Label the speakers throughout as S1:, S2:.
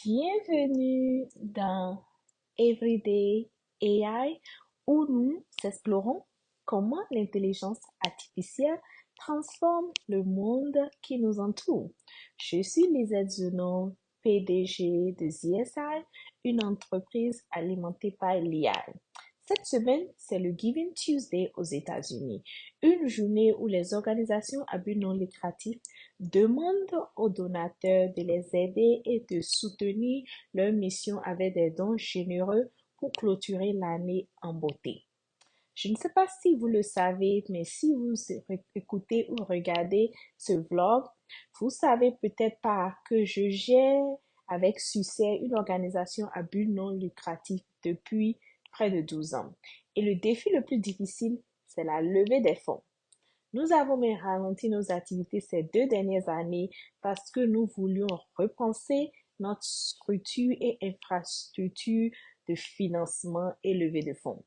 S1: Bienvenue dans Everyday AI où nous explorons comment l'intelligence artificielle transforme le monde qui nous entoure. Je suis Lisette Zuno, PDG de ZSI, une entreprise alimentée par l'IA. Cette semaine, c'est le Giving Tuesday aux États-Unis, une journée où les organisations à but non lucratif demandent aux donateurs de les aider et de soutenir leur mission avec des dons généreux pour clôturer l'année en beauté. Je ne sais pas si vous le savez, mais si vous écoutez ou regardez ce vlog, vous savez peut-être pas que je gère avec succès une organisation à but non lucratif depuis près de 12 ans. Et le défi le plus difficile, c'est la levée des fonds. Nous avons même ralenti nos activités ces 2 dernières années parce que nous voulions repenser notre structure et infrastructure de financement et levée de fonds.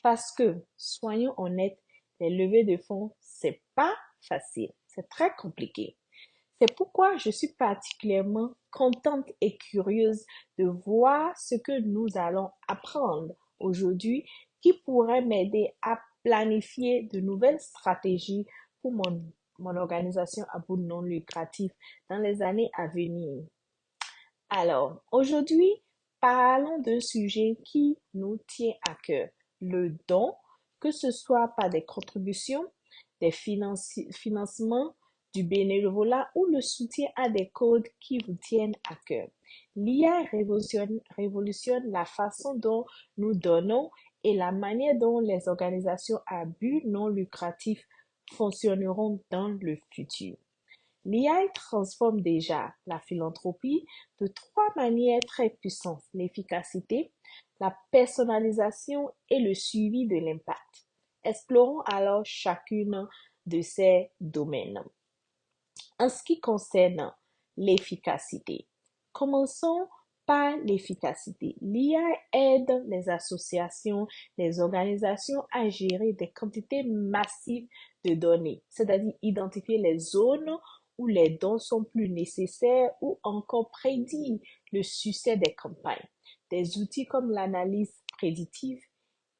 S1: Parce que, soyons honnêtes, les levées de fonds, c'est pas facile. C'est très compliqué. C'est pourquoi je suis particulièrement contente et curieuse de voir ce que nous allons apprendre aujourd'hui qui pourrait m'aider à planifier de nouvelles stratégies pour mon organisation à but non lucratif dans les années à venir. Alors, aujourd'hui, parlons d'un sujet qui nous tient à cœur, le don, que ce soit par des contributions, des financements, du bénévolat ou le soutien à des causes qui vous tiennent à cœur. L'IA révolutionne la façon dont nous donnons et la manière dont les organisations à but non lucratif fonctionneront dans le futur. L'IA transforme déjà la philanthropie de 3 manières très puissantes: l'efficacité, la personnalisation et le suivi de l'impact. Explorons alors chacune de ces domaines. En ce qui concerne l'efficacité, commençons par l'efficacité. L'IA aide les associations, les organisations à gérer des quantités massives de données, c'est-à-dire identifier les zones où les dons sont plus nécessaires ou encore prédire le succès des campagnes. Des outils comme l'analyse prédictive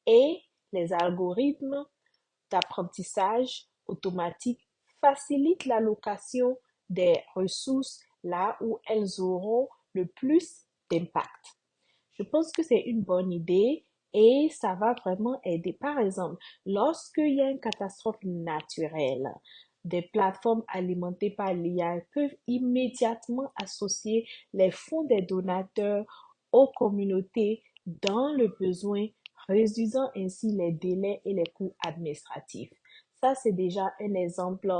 S1: et les algorithmes d'apprentissage automatique facilitent l'allocation des ressources là où elles auront le plus d'impact. Je pense que c'est une bonne idée et ça va vraiment aider. Par exemple, lorsqu'il y a une catastrophe naturelle, des plateformes alimentées par l'IA peuvent immédiatement associer les fonds des donateurs aux communautés dans le besoin, réduisant ainsi les délais et les coûts administratifs. Ça, c'est déjà un exemple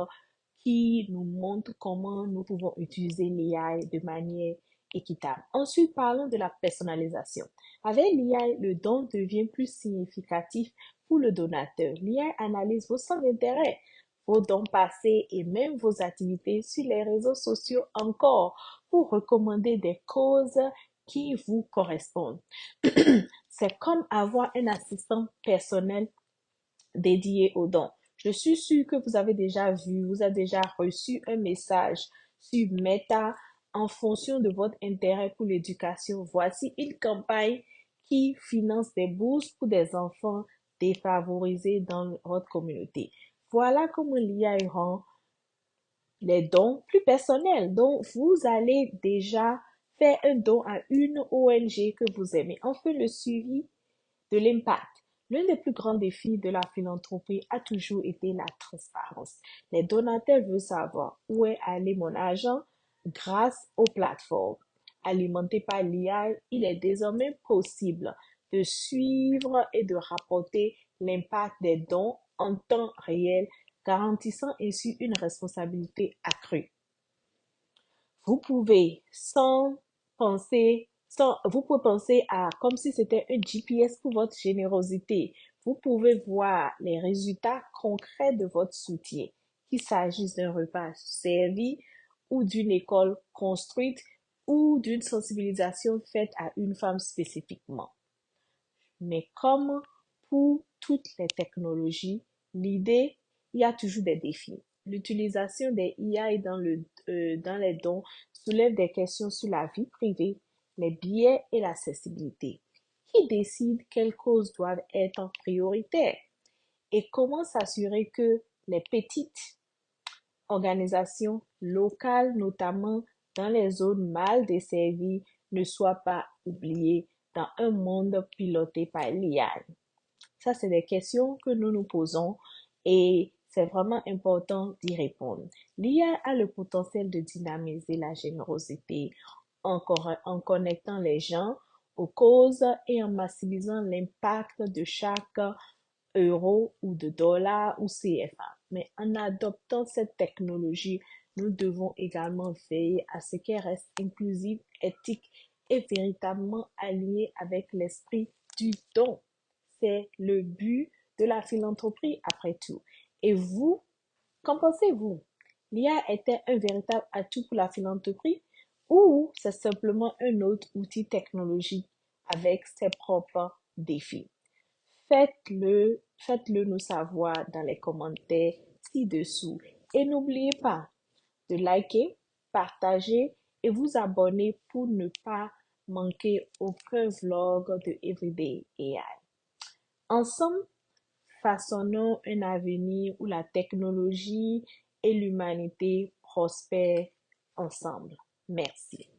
S1: qui nous montre comment nous pouvons utiliser l'IA de manière équitable. Ensuite, parlons de la personnalisation. Avec l'IA, le don devient plus significatif pour le donateur. L'IA analyse vos centres d'intérêt, vos dons passés et même vos activités sur les réseaux sociaux encore pour recommander des causes qui vous correspondent. C'est comme avoir un assistant personnel dédié aux dons. Je suis sûre que vous avez déjà vu, vous avez déjà reçu un message sur Meta en fonction de votre intérêt pour l'éducation. Voici une campagne qui finance des bourses pour des enfants défavorisés dans votre communauté. Voilà comment l'IA rend les dons plus personnels. Donc, vous allez déjà faire un don à une ONG que vous aimez. Enfin, le suivi de l'impact. L'un des plus grands défis de la philanthropie a toujours été la transparence. Les donateurs veulent savoir où est allé mon argent grâce aux plateformes. Alimentées par l'IA, il est désormais possible de suivre et de rapporter l'impact des dons en temps réel, garantissant ainsi une responsabilité accrue. Vous pouvez, vous pouvez penser à comme si c'était un GPS pour votre générosité. Vous pouvez voir les résultats concrets de votre soutien, qu'il s'agisse d'un repas servi ou d'une école construite ou d'une sensibilisation faite à une femme spécifiquement. Mais comme pour toutes les technologies, il y a toujours des défis. L'utilisation des IA dans les dons soulève des questions sur la vie privée, les biais et l'accessibilité? Qui décide quelles causes doivent être prioritaires? Et comment s'assurer que les petites organisations locales, notamment dans les zones mal desservies, ne soient pas oubliées dans un monde piloté par l'IA? Ça, c'est des questions que nous nous posons et c'est vraiment important d'y répondre. L'IA a le potentiel de dynamiser la générosité en connectant les gens aux causes et en maximisant l'impact de chaque euro ou de dollar ou CFA. Mais en adoptant cette technologie, nous devons également veiller à ce qu'elle reste inclusive, éthique et véritablement alignée avec l'esprit du don. C'est le but de la philanthropie après tout. Et vous, qu'en pensez-vous? L'IA était un véritable atout pour la philanthropie ou c'est simplement un autre outil technologique avec ses propres défis? Faites-le nous savoir dans les commentaires ci-dessous. Et n'oubliez pas de liker, partager et vous abonner pour ne pas manquer aucun vlog de Everyday AI. Ensemble, façonnons un avenir où la technologie et l'humanité prospèrent ensemble. Merci.